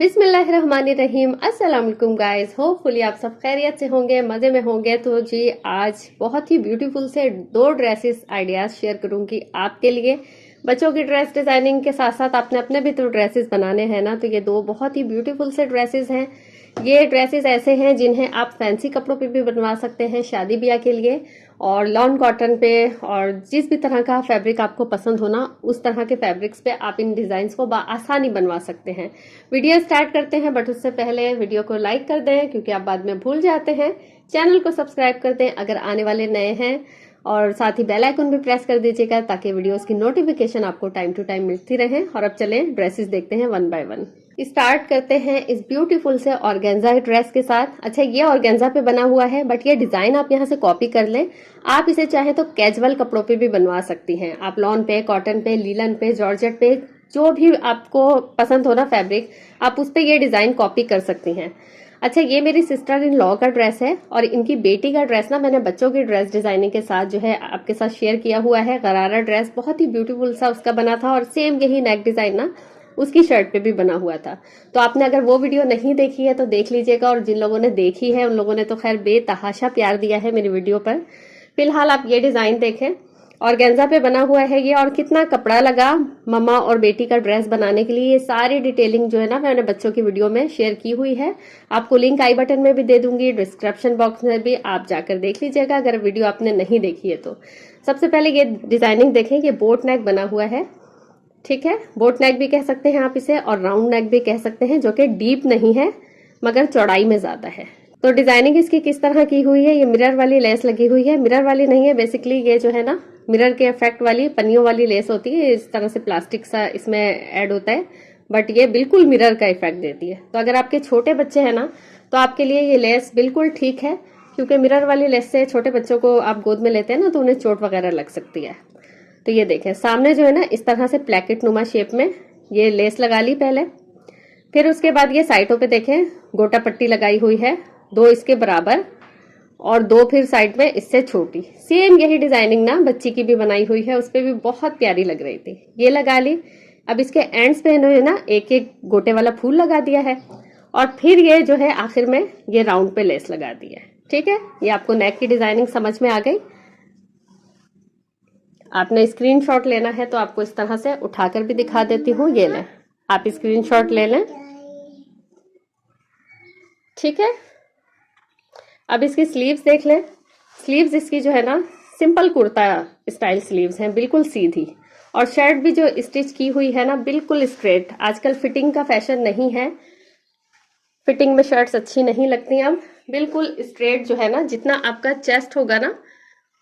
बिस्मिल्लाहिर्रहमानिर्रहीम। अस्सलाम वालेकुम गाइस, होपफुली आप सब खैरियत से होंगे, मज़े में होंगे। तो जी आज बहुत ही ब्यूटीफुल से 2 ड्रेसेस आइडियाज़ शेयर करूंगी आपके लिए। बच्चों की ड्रेस डिज़ाइनिंग के साथ साथ आपने अपने भी तो ड्रेसेस बनाने हैं ना, तो ये 2 बहुत ही ब्यूटीफुल से ड्रेसेस हैं। ये ड्रेसेस ऐसे हैं जिन्हें आप फैंसी कपड़ों पे भी बनवा सकते हैं शादी ब्याह के लिए, और लॉन कॉटन पे, और जिस भी तरह का फैब्रिक आपको पसंद हो ना, उस तरह के फैब्रिक्स पे आप इन डिज़ाइंस को आसानी बनवा सकते हैं। वीडियो स्टार्ट करते हैं, बट उससे पहले वीडियो को लाइक कर दें क्योंकि आप बाद में भूल जाते हैं। चैनल को सब्सक्राइब कर दें अगर आने वाले नए हैं, और साथ ही बेल आइकन भी प्रेस कर दीजिएगा ताकि वीडियोस की नोटिफिकेशन आपको टाइम टू टाइम मिलती रहे। और अब चलें ड्रेसेस देखते हैं वन बाय वन। स्टार्ट करते हैं इस ब्यूटीफुल से ऑर्गेन्जा ड्रेस के साथ। अच्छा, ये ऑर्गेन्जा पे बना हुआ है, बट ये डिजाइन आप यहाँ से कॉपी कर लें। आप इसे चाहे तो कैजुअल कपड़ों पे भी बनवा सकती हैं। आप लॉन पे, कॉटन पे, लीलन पे, जॉर्जेट पे, जो भी आपको पसंद हो ना फैब्रिक, आप उस पे ये डिजाइन कॉपी कर सकती हैं। अच्छा, ये मेरी सिस्टर इन लॉ का ड्रेस है, और इनकी बेटी का ड्रेस ना मैंने बच्चों की ड्रेस डिजाइनिंग के साथ जो है आपके साथ शेयर किया हुआ है। गरारा ड्रेस बहुत ही ब्यूटीफुल सा उसका बना था, और सेम यही नेक डिजाइन ना उसकी शर्ट पे भी बना हुआ था। तो आपने अगर वो वीडियो नहीं देखी है तो देख लीजिएगा, और जिन लोगों ने देखी है उन लोगों ने तो खैर बेतहाशा प्यार दिया है मेरी वीडियो पर। फिलहाल आप ये डिजाइन देखें, ऑर्गेन्जा पे बना हुआ है ये। और कितना कपड़ा लगा मम्मा और बेटी का ड्रेस बनाने के लिए, ये सारी डिटेलिंग जो है ना मैंने बच्चों की वीडियो में शेयर की हुई है। आपको लिंक आई बटन में भी दे दूंगी, डिस्क्रिप्शन बॉक्स में भी, आप जाकर देख लीजिएगा अगर वीडियो आपने नहीं देखी है तो। सबसे पहले ये डिजाइनिंग देखें, ये बोट नेक बना हुआ है, ठीक है। बोट नेक भी कह सकते हैं आप इसे, और राउंड नेक भी कह सकते हैं, जो कि डीप नहीं है मगर चौड़ाई में ज्यादा है। तो डिजाइनिंग इसकी किस तरह की हुई है, ये मिरर वाली लेस लगी हुई है। मिरर वाली नहीं है, बेसिकली ये जो है ना मिरर के इफेक्ट वाली पन्नियों वाली लेस होती है, इस तरह से प्लास्टिक सा इसमें ऐड होता है, बट ये बिल्कुल मिरर का इफेक्ट देती है। तो अगर आपके छोटे बच्चे हैं ना, तो आपके लिए ये लेस बिल्कुल ठीक है, क्योंकि मिरर वाली लेस से छोटे बच्चों को आप गोद में लेते हैं ना तो उन्हें चोट वगैरह लग सकती है। तो ये देखें, सामने जो है ना इस तरह से प्लेकेट नुमा शेप में ये लेस लगा ली पहले। फिर उसके बाद ये साइडों पे देखें गोटा पट्टी लगाई हुई है, 2 इसके बराबर, और 2 फिर साइड में इससे छोटी। सेम यही डिजाइनिंग ना बच्ची की भी बनाई हुई है, उस पर भी बहुत प्यारी लग रही थी। ये लगा ली। अब इसके एंड्स पे इन्होंने ना एक एक गोटे वाला फूल लगा दिया है, और फिर ये जो है आखिर में ये राउंड पे लेस लगा दी है, ठीक है। ये आपको नेक की डिजाइनिंग समझ में आ गई। आपने स्क्रीनशॉट लेना है तो आपको इस तरह से उठाकर भी दिखा देती हूँ, ये लें, आप स्क्रीनशॉट ले लें, ठीक है। अब इसकी स्लीव्स देख लें। स्लीव्स इसकी जो है ना सिंपल कुर्ता स्टाइल स्लीव्स हैं, बिल्कुल सीधी। और शर्ट भी जो स्टिच की हुई है ना बिल्कुल स्ट्रेट। आजकल फिटिंग का फैशन नहीं है, फिटिंग में शर्ट्स अच्छी नहीं लगती अब। बिल्कुल स्ट्रेट जो है ना, जितना आपका चेस्ट होगा ना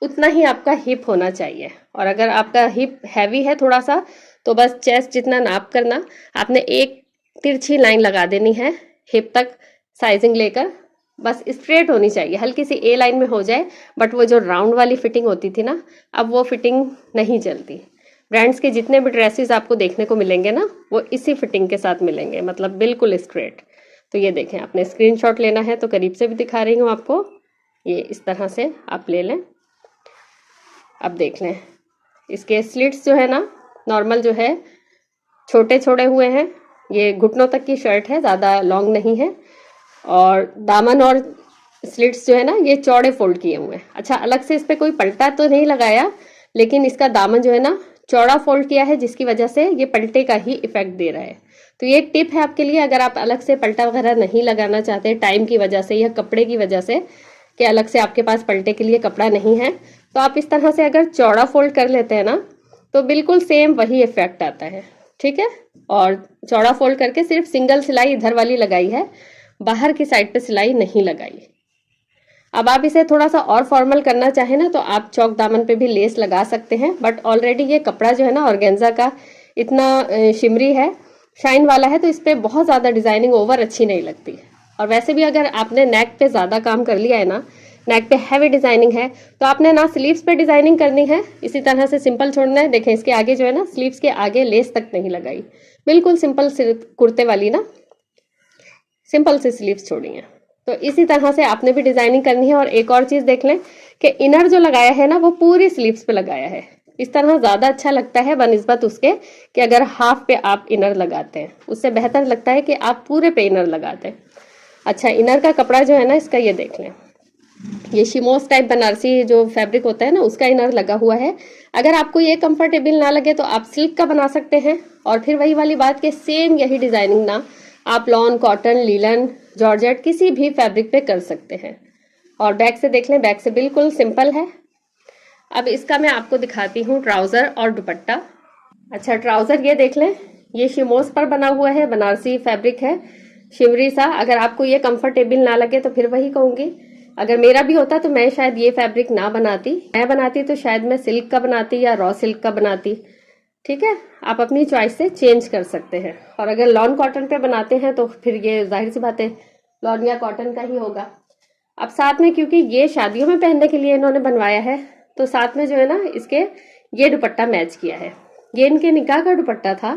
उतना ही आपका हिप होना चाहिए। और अगर आपका हिप हैवी है थोड़ा सा, तो बस चेस्ट जितना नाप करना, आपने एक तिरछी लाइन लगा देनी है हिप तक साइजिंग लेकर। बस स्ट्रेट होनी चाहिए, हल्की सी ए लाइन में हो जाए। बट वो जो राउंड वाली फिटिंग होती थी ना, अब वो फिटिंग नहीं चलती। ब्रांड्स के जितने भी ड्रेसेस आपको देखने को मिलेंगे ना, वो इसी फिटिंग के साथ मिलेंगे, मतलब बिल्कुल स्ट्रेट। तो ये देखें, आपने स्क्रीनशॉट लेना है तो करीब से भी दिखा रही हूँ आपको, ये इस तरह से आप ले लें। अब देख लें, इसके स्लिट्स जो है ना नॉर्मल जो है छोटे छोड़े हुए हैं। ये घुटनों तक की शर्ट है, ज़्यादा लॉन्ग नहीं है। और दामन और स्लिट्स जो है ना ये चौड़े फोल्ड किए हुए हैं। अच्छा, अलग से इस पर कोई पलटा तो नहीं लगाया, लेकिन इसका दामन जो है ना चौड़ा फोल्ड किया है, जिसकी वजह से ये पलटे का ही इफेक्ट दे रहा है। तो ये एक टिप है आपके लिए, अगर आप अलग से पलटा वगैरह नहीं लगाना चाहते टाइम की वजह से या कपड़े की वजह से, कि अलग से आपके पास पलटे के लिए कपड़ा नहीं है, तो आप इस तरह से अगर चौड़ा फोल्ड कर लेते हैं ना, तो बिल्कुल सेम वही इफेक्ट आता है, ठीक है। और चौड़ा फोल्ड करके सिर्फ सिंगल सिलाई इधर वाली लगाई है, बाहर की साइड पे सिलाई नहीं लगाई। अब आप इसे थोड़ा सा और फॉर्मल करना चाहें ना, तो आप चौक दामन पे भी लेस लगा सकते हैं। बट ऑलरेडी ये कपड़ा जो है ना ऑर्गेन्जा का इतना शिमरी है, शाइन वाला है, तो इस पे बहुत ज्यादा डिजाइनिंग ओवर अच्छी नहीं लगती। और वैसे भी अगर आपने नेक पे ज्यादा काम कर लिया है ना, नेक पे हैवी डिजाइनिंग है, तो आपने ना स्लीव्स पे डिजाइनिंग करनी है, इसी तरह से सिंपल छोड़ना है। देखें, इसके आगे जो है ना स्लीव्स के आगे लेस तक नहीं लगाई, बिल्कुल सिंपल कुर्ते वाली ना सिंपल सी स्लीव्स छोड़ी है। तो इसी तरह से आपने भी डिजाइनिंग करनी है। और एक और चीज देख लें कि इनर जो लगाया है ना वो पूरी स्लीव्स पे लगाया है, इस तरह ज़्यादा अच्छा लगता है बनिस्बत उसके कि अगर हाफ पे आप इनर लगाते हैं, उससे बेहतर लगता है कि आप पूरे पे इनर लगाते हैं। अच्छा, इनर का कपड़ा जो है ना इसका, ये देख लें, ये शिमोस टाइप बनारसी जो फैब्रिक होता है ना उसका इनर लगा हुआ है। अगर आपको ये कंफर्टेबल ना लगे तो आप सिल्क का बना सकते हैं, और फिर वही वाली बात कि सेम यही डिजाइनिंग ना आप लॉन, कॉटन, लीलन, जॉर्जेट किसी भी फैब्रिक पे कर सकते हैं। और बैक से देख लें, बैक से बिल्कुल सिंपल है। अब इसका मैं आपको दिखाती हूँ ट्राउजर और दुपट्टा। अच्छा, ट्राउजर ये देख लें, ये शिमोस पर बना हुआ है, बनारसी फैब्रिक है, शिमरी सा। अगर आपको ये कंफर्टेबल ना लगे तो फिर वही कहूंगी, अगर मेरा भी होता तो मैं शायद ये फैब्रिक ना बनाती, मैं बनाती तो शायद मैं सिल्क का बनाती या रॉ सिल्क का बनाती। ठीक है, आप अपनी चॉइस से चेंज कर सकते हैं। और अगर लॉन कॉटन पे बनाते हैं तो फिर ये जाहिर सी बात है लॉन या कॉटन का ही होगा। अब साथ में, क्योंकि ये शादियों में पहनने के लिए इन्होंने बनवाया है, तो साथ में जो है ना इसके ये दुपट्टा मैच किया है। ये इनके निकाह का दुपट्टा था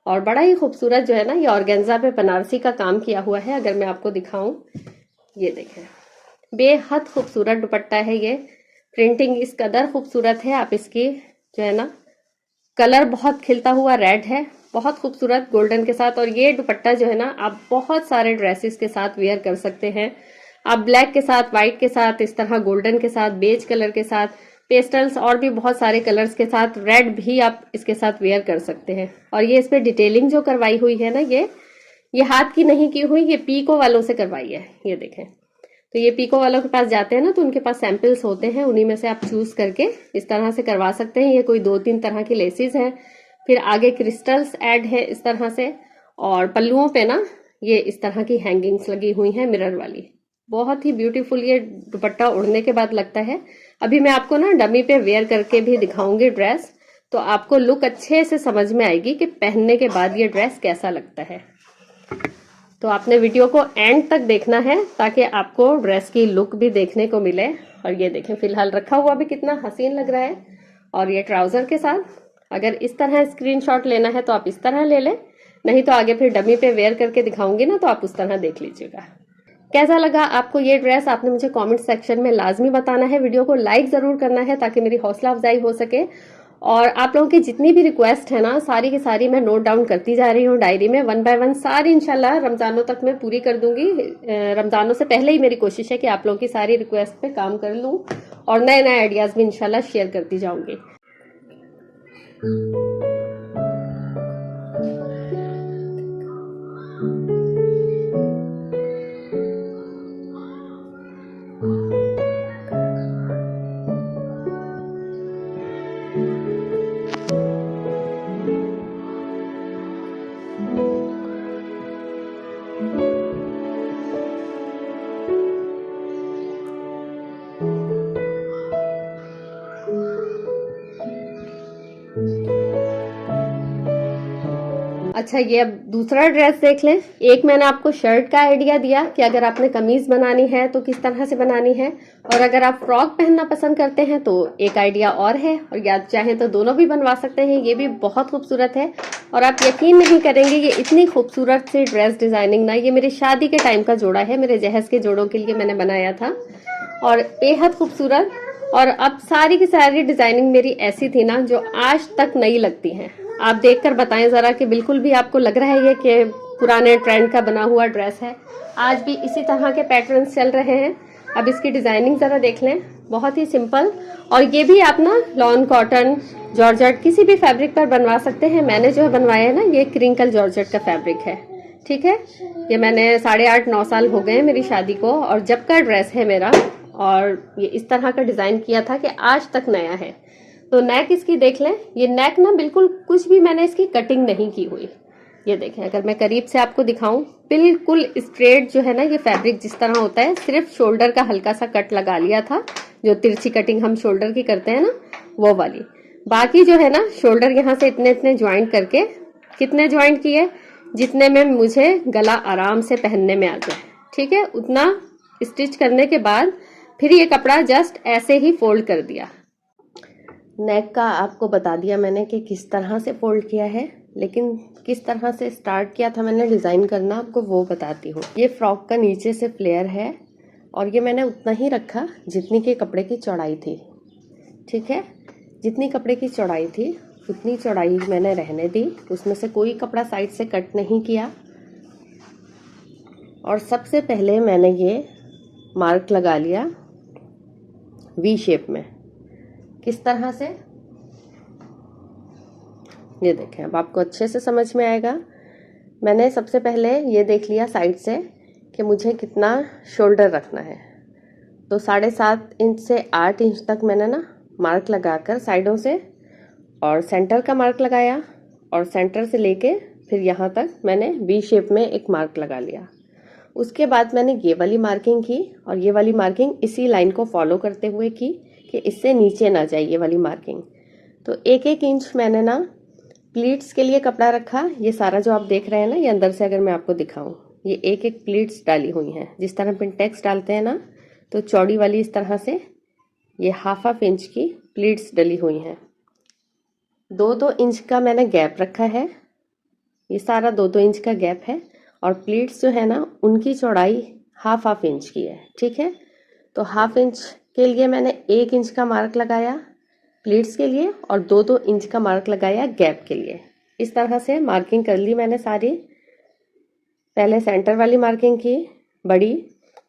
और बड़ा ही खूबसूरत जो है ना ये ऑर्गेन्जा पे बनारसी का काम किया हुआ है। अगर मैं आपको दिखाऊं, ये देखें, बेहद खूबसूरत दुपट्टा है। ये प्रिंटिंग इस कदर खूबसूरत है, आप इसकी जो है ना कलर बहुत खिलता हुआ रेड है, बहुत खूबसूरत गोल्डन के साथ। और ये दुपट्टा जो है ना आप बहुत सारे ड्रेसेस के साथ वेयर कर सकते हैं। आप ब्लैक के साथ, व्हाइट के साथ, इस तरह गोल्डन के साथ, बेज कलर के साथ, पेस्टल्स और भी बहुत सारे कलर्स के साथ, रेड भी आप इसके साथ वेयर कर सकते हैं। और ये इस पे डिटेलिंग जो करवाई हुई है ना, ये हाथ की नहीं की हुई, ये पीको वालों से करवाई है। ये देखें, तो ये पीको वालों के पास जाते हैं ना तो उनके पास सैंपल्स होते हैं, उन्हीं में से आप चूज करके इस तरह से करवा सकते हैं। ये कोई 2-3 तरह की लेसेस हैं, फिर आगे क्रिस्टल्स ऐड है इस तरह से, और पल्लुओं पे ना ये इस तरह की हैंगिंग्स लगी हुई हैं मिरर वाली। बहुत ही ब्यूटीफुल ये दुपट्टा उड़ने के बाद लगता है। अभी मैं आपको ना डमी पे वेयर करके भी दिखाऊंगी ड्रेस, तो आपको लुक अच्छे से समझ में आएगी कि पहनने के बाद ये ड्रेस कैसा लगता है। तो आपने वीडियो को एंड तक देखना है ताकि आपको ड्रेस की लुक भी देखने को मिले। और ये देखें, फिलहाल रखा हुआ भी कितना हसीन लग रहा है। और ये ट्राउजर के साथ अगर इस तरह स्क्रीनशॉट लेना है तो आप इस तरह ले लें, नहीं तो आगे फिर डमी पे वेयर करके दिखाऊंगी ना तो आप उस तरह देख लीजिएगा। कैसा लगा आपको ये ड्रेस, आपने मुझे कमेंट सेक्शन में लाजमी बताना है। वीडियो को लाइक जरूर करना है ताकि मेरी हौसला अफजाई हो सके। और आप लोगों की जितनी भी रिक्वेस्ट है ना, सारी की सारी मैं नोट डाउन करती जा रही हूँ डायरी में, 1 बाय 1 सारी इंशाल्लाह रमजानों तक मैं पूरी कर दूंगी। रमजानों से पहले ही मेरी कोशिश है कि आप लोगों की सारी रिक्वेस्ट पे काम कर लूँ और नए नए आइडियाज भी इंशाल्लाह शेयर करती जाऊंगी। अच्छा, ये अब दूसरा ड्रेस देख लें। एक मैंने आपको शर्ट का आइडिया दिया कि अगर आपने कमीज बनानी है तो किस तरह से बनानी है, और अगर आप फ्रॉक पहनना पसंद करते हैं तो एक आइडिया और है, और या चाहें तो दोनों भी बनवा सकते हैं। ये भी बहुत खूबसूरत है और आप यकीन नहीं करेंगे ये इतनी खूबसूरत सी ड्रेस डिजाइनिंग ना, ये मेरी शादी के टाइम का जोड़ा है, मेरे जहेज के जोड़ों के लिए मैंने बनाया था और बेहद खूबसूरत। और अब सारी की सारी डिजाइनिंग मेरी ऐसी थी ना जो आज तक नई लगती हैं। आप देखकर बताएं जरा कि बिल्कुल भी आपको लग रहा है ये कि पुराने ट्रेंड का बना हुआ ड्रेस है। आज भी इसी तरह के पैटर्न्स चल रहे हैं। अब इसकी डिजाइनिंग जरा देख लें, बहुत ही सिंपल। और ये भी आप ना लॉन, कॉटन, जॉर्जेट किसी भी फैब्रिक पर बनवा सकते हैं। मैंने जो बनवाया है ना ये क्रिंकल जॉर्जेट का फैब्रिक है। ठीक है, ये मैंने 8.5-9 साल हो गए मेरी शादी को और जब का ड्रेस है मेरा, और ये इस तरह का डिजाइन किया था कि आज तक नया है। तो नेक इसकी देख लें, ये नेक ना बिल्कुल कुछ भी मैंने इसकी कटिंग नहीं की हुई। ये देखें, अगर मैं करीब से आपको दिखाऊं, बिल्कुल स्ट्रेट जो है ना ये फैब्रिक जिस तरह होता है, सिर्फ शोल्डर का हल्का सा कट लगा लिया था, जो तिरछी कटिंग हम शोल्डर की करते हैं ना वो वाली। बाकी जो है ना शोल्डर यहाँ से इतने इतने ज्वाइंट करके, कितने ज्वाइंट किए, जितने में मुझे गला आराम से पहनने में आ जाए, ठीक है, उतना स्टिच करने के बाद फिर ये कपड़ा जस्ट ऐसे ही फोल्ड कर दिया। नेक का आपको बता दिया मैंने कि किस तरह से फोल्ड किया है, लेकिन किस तरह से स्टार्ट किया था मैंने डिज़ाइन करना आपको वो बताती हूँ। ये फ्रॉक का नीचे से फ्लेयर है और ये मैंने उतना ही रखा जितनी के कपड़े की चौड़ाई थी। ठीक है, जितनी कपड़े की चौड़ाई थी उतनी चौड़ाई मैंने रहने दी, उसमें से कोई कपड़ा साइड से कट नहीं किया। और सबसे पहले मैंने ये मार्क लगा लिया वी शेप में। किस तरह से, ये देखें, अब आपको अच्छे से समझ में आएगा। मैंने सबसे पहले ये देख लिया साइड से कि मुझे कितना शोल्डर रखना है, तो 7.5 इंच से 8 इंच तक मैंने ना मार्क लगाकर साइडों से, और सेंटर का मार्क लगाया, और सेंटर से लेके फिर यहाँ तक मैंने वी शेप में एक मार्क लगा लिया। उसके बाद मैंने ये वाली मार्किंग की, और ये वाली मार्किंग इसी लाइन को फॉलो करते हुए की कि इससे नीचे ना जाए ये वाली मार्किंग। तो 1-1 इंच मैंने ना प्लीट्स के लिए कपड़ा रखा। ये सारा जो आप देख रहे हैं ना, ये अंदर से अगर मैं आपको दिखाऊं, ये 1-1 प्लीट्स डाली हुई हैं। जिस तरह पिंटेक्स डालते हैं ना, तो चौड़ी वाली इस तरह से ये 1/2 इंच की प्लीट्स डली हुई हैं। 2-2 इंच का मैंने गैप रखा है, ये सारा 2-2 इंच का गैप है। और प्लीट्स जो है ना, उनकी चौड़ाई 1/2 इंच की है, ठीक है। तो 1/2 इंच के लिए मैंने 1 इंच का मार्क लगाया प्लीट्स के लिए, और 2-2 इंच का मार्क लगाया गैप के लिए। इस तरह से मार्किंग कर ली मैंने सारी। पहले सेंटर वाली मार्किंग की बड़ी,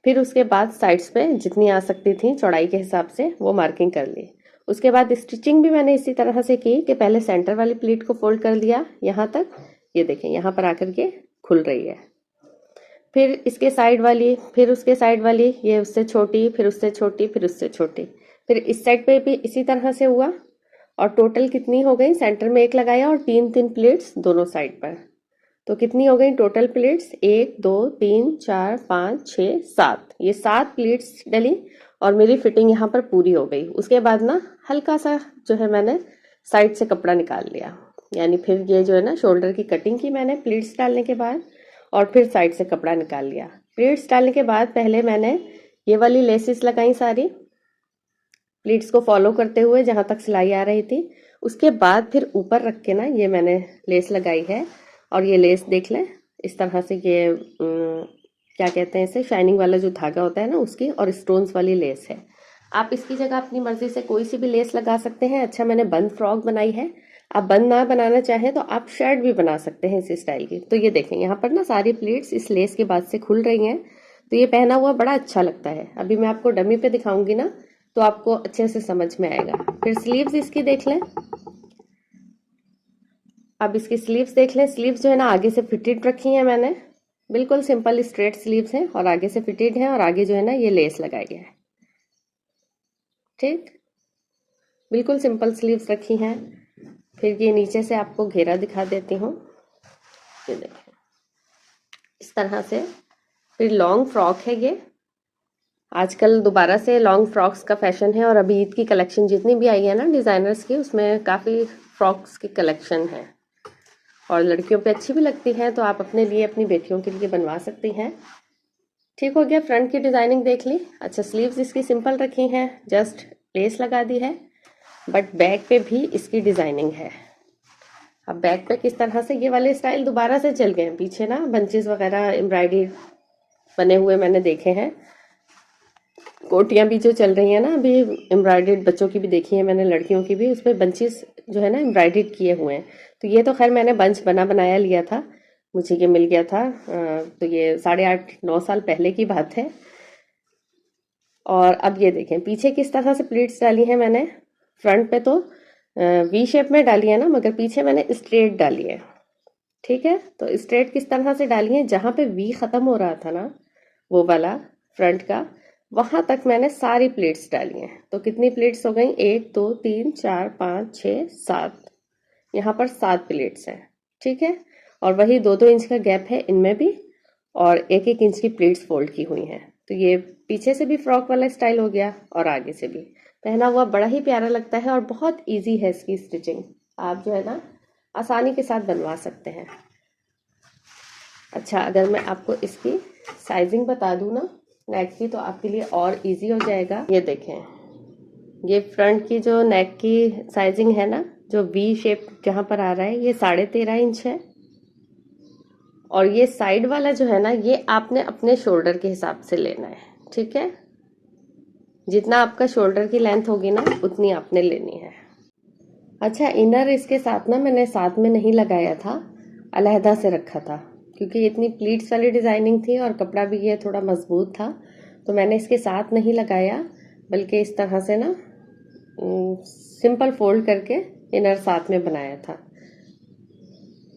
फिर उसके बाद साइड्स पे जितनी आ सकती थी चौड़ाई के हिसाब से वो मार्किंग कर ली। उसके बाद स्टिचिंग भी मैंने इसी तरह से की कि पहले सेंटर वाली प्लीट को फोल्ड कर दिया यहाँ तक, ये देखें यहाँ पर आकर के खुल रही है। फिर इसके साइड वाली, फिर उसके साइड वाली, ये उससे छोटी, फिर उससे छोटी, फिर उससे छोटी, फिर इस साइड पे भी इसी तरह से हुआ। और टोटल कितनी हो गई, सेंटर में 1 लगाया और 3-3 प्लेट्स दोनों साइड पर। तो कितनी हो गई टोटल प्लेट्स, 1 2 3 4 5 6 7, ये 7 प्लेट्स डली और मेरी फिटिंग यहाँ पर पूरी हो गई। उसके बाद ना हल्का सा जो है मैंने साइड से कपड़ा निकाल लिया, यानी फिर ये जो है ना शोल्डर की कटिंग की मैंने प्लेट्स डालने के बाद, और फिर साइड से कपड़ा निकाल लिया। प्लेट्स डालने के बाद पहले मैंने ये वाली लेसेस लगाई सारी प्लीट्स को फॉलो करते हुए जहां तक सिलाई आ रही थी। उसके बाद फिर ऊपर रख के ना ये मैंने लेस लगाई है, और ये लेस देख लें इस तरह से, ये क्या कहते हैं इसे, शाइनिंग वाला जो धागा होता है ना उसकी, और स्टोन्स वाली लेस है। आप इसकी जगह अपनी मर्जी से कोई सी भी लेस लगा सकते हैं। अच्छा, मैंने बंद फ्रॉक बनाई है, आप बंद ना बनाना चाहें तो आप शर्ट भी बना सकते हैं इस स्टाइल की। तो ये देखें यहाँ पर ना सारी प्लीट्स इस लेस के बाद से खुल रही हैं, तो ये पहना हुआ बड़ा अच्छा लगता है। अभी मैं आपको डमी पे दिखाऊंगी ना तो आपको अच्छे से समझ में आएगा। फिर स्लीव्स इसकी देख लें, अब इसकी स्लीव्स देख लें। स्लीव्स जो है ना आगे से फिटेड रखी हैं मैंने, बिल्कुल सिंपल स्ट्रेट स्लीव्स हैं और आगे से फिटेड हैं, और आगे जो है ना ये लेस लगाई है, ठीक, बिल्कुल सिंपल स्लीव्स रखी हैं। फिर ये नीचे से आपको घेरा दिखा देती हूँ, ये देखें इस तरह से। फिर लॉन्ग फ्रॉक है ये, आजकल दोबारा से लॉन्ग फ्रॉक्स का फैशन है, और अभी ईद की कलेक्शन जितनी भी आई है ना डिज़ाइनर्स की, उसमें काफ़ी फ्रॉक्स की कलेक्शन है, और लड़कियों पे अच्छी भी लगती है, तो आप अपने लिए अपनी बेटियों के लिए बनवा सकती हैं। ठीक हो गया, फ्रंट की डिज़ाइनिंग देख ली। अच्छा, स्लीव्स इसकी सिंपल रखी हैं, जस्ट लेस लगा दी है, बट बैक पे भी इसकी डिज़ाइनिंग है। अब बैक पे किस तरह से, ये वाले स्टाइल दोबारा से चल गए हैं, पीछे ना बंचेस वगैरह एम्ब्रॉयडरी बने हुए मैंने देखे हैं। कोटियाँ भी जो चल रही हैं ना अभी, एम्ब्रॉयडर्ड बच्चों की भी देखी है मैंने, लड़कियों की भी, उसमें बंचेस जो है ना एम्ब्रॉयडर्ड किए हुए हैं। तो ये तो खैर मैंने बंच बना बनाया लिया था, मुझे ये मिल गया था, तो ये 8.5-9 साल पहले की बात है। और अब ये देखें पीछे किस तरह से प्लीट्स डाली हैं मैंने। फ्रंट पे तो वी शेप में डाली है ना, मगर पीछे मैंने स्ट्रेट डाली है, ठीक है। तो स्ट्रेट किस तरह से डाली है, जहाँ पे वी खत्म हो रहा था ना वो वाला फ्रंट का, वहां तक मैंने सारी प्लेट्स डाली हैं। तो कितनी प्लेट्स हो गई, 1 2 3 4 5 6 7, यहाँ पर 7 प्लेट्स हैं, ठीक है। और वही 2-2 इंच का गैप है इनमें भी, और 1-1 इंच की प्लेट्स फोल्ड की हुई हैं। तो ये पीछे से भी फ्रॉक वाला स्टाइल हो गया, और आगे से भी पहना हुआ बड़ा ही प्यारा लगता है, और बहुत ईजी है इसकी स्टिचिंग, आप जो है ना आसानी के साथ बनवा सकते हैं। अच्छा, अगर मैं आपको इसकी साइजिंग बता दूं ना नेक की, तो आपके लिए और इजी हो जाएगा। ये देखें, ये फ्रंट की जो नेक की साइजिंग है ना, जो वी शेप जहां पर आ रहा है, ये 13.5 इंच है। और ये साइड वाला जो है ना, ये आपने अपने शोल्डर के हिसाब से लेना है, ठीक है। जितना आपका शोल्डर की लेंथ होगी ना उतनी आपने लेनी है। अच्छा, इनर इसके साथ ना मैंने साथ में नहीं लगाया था, अलहदा से रखा था, क्योंकि इतनी प्लीट्स वाली डिज़ाइनिंग थी और कपड़ा भी ये थोड़ा मजबूत था, तो मैंने इसके साथ नहीं लगाया, बल्कि इस तरह से ना सिंपल फोल्ड करके इनर साथ में बनाया था।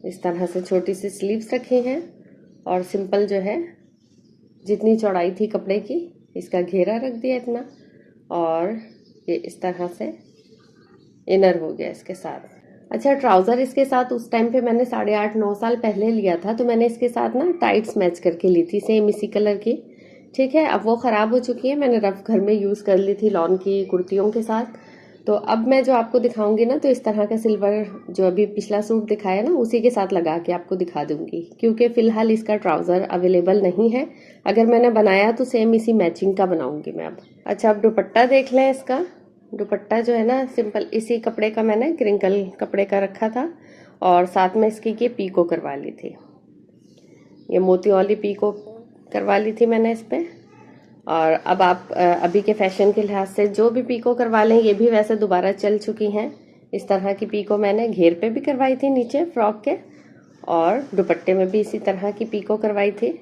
इस तरह से छोटी सी स्लीव्स रखी हैं और सिंपल जो है जितनी चौड़ाई थी कपड़े की, इसका घेरा रख दिया इतना, और ये इस तरह से इनर हो गया इसके साथ। अच्छा, ट्राउज़र इसके साथ उस टाइम पे मैंने 8.5-9 साल पहले लिया था, तो मैंने इसके साथ ना टाइट्स मैच करके ली थी, सेम इसी कलर की। ठीक है, अब वो ख़राब हो चुकी है, मैंने रफ घर में यूज़ कर ली थी लॉन की कुर्तियों के साथ। तो अब मैं जो आपको दिखाऊंगी ना, तो इस तरह का सिल्वर जो अभी पिछला सूट दिखाया ना, उसी के साथ लगा के आपको दिखा दूंगी, क्योंकि फ़िलहाल इसका ट्राउज़र अवेलेबल नहीं है। अगर मैंने बनाया तो सेम इसी मैचिंग का बनाऊंगी मैं अब। अच्छा, अब दुपट्टा देख लें इसका। दुपट्टा जो है ना, सिंपल इसी कपड़े का मैंने क्रिंकल कपड़े का रखा था, और साथ में इसकी ये पीको करवा ली थी, ये मोती वाली पीको करवा ली थी मैंने इस पर। और अब आप अभी के फैशन के लिहाज से जो भी पीको करवा लें, ये भी वैसे दोबारा चल चुकी हैं। इस तरह की पीको मैंने घेर पे भी करवाई थी नीचे फ्रॉक के, और दुपट्टे में भी इसी तरह की पीको करवाई थी।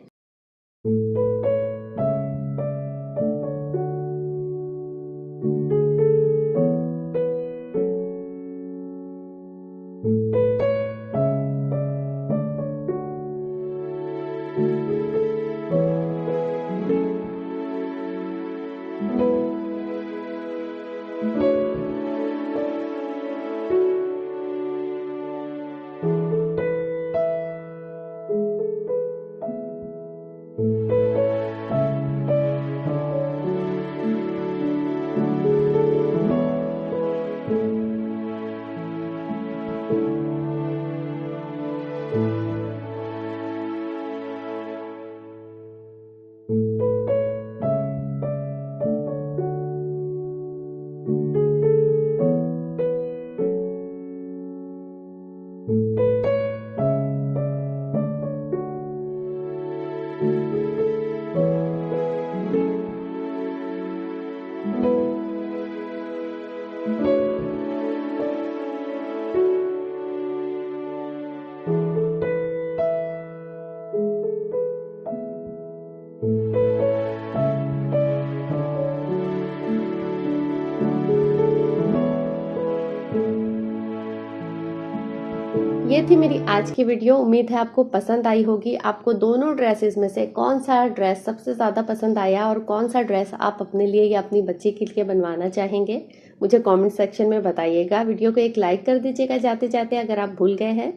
ये थी मेरी आज की वीडियो। उम्मीद है आपको पसंद आई होगी। आपको दोनों ड्रेसेस में से कौन सा ड्रेस सबसे ज़्यादा पसंद आया, और कौन सा ड्रेस आप अपने लिए या अपनी बच्ची के लिए बनवाना चाहेंगे, मुझे कमेंट सेक्शन में बताइएगा। वीडियो को एक लाइक कर दीजिएगा जाते जाते अगर आप भूल गए हैं।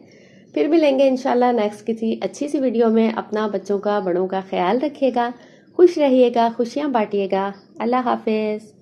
फिर मिलेंगे इंशाल्लाह नेक्स्ट किसी अच्छी सी वीडियो में। अपना, बच्चों का, बड़ों का ख्याल रखिएगा, खुश रहिएगा, खुशियाँ बांटिएगा। अल्लाह हाफिज़।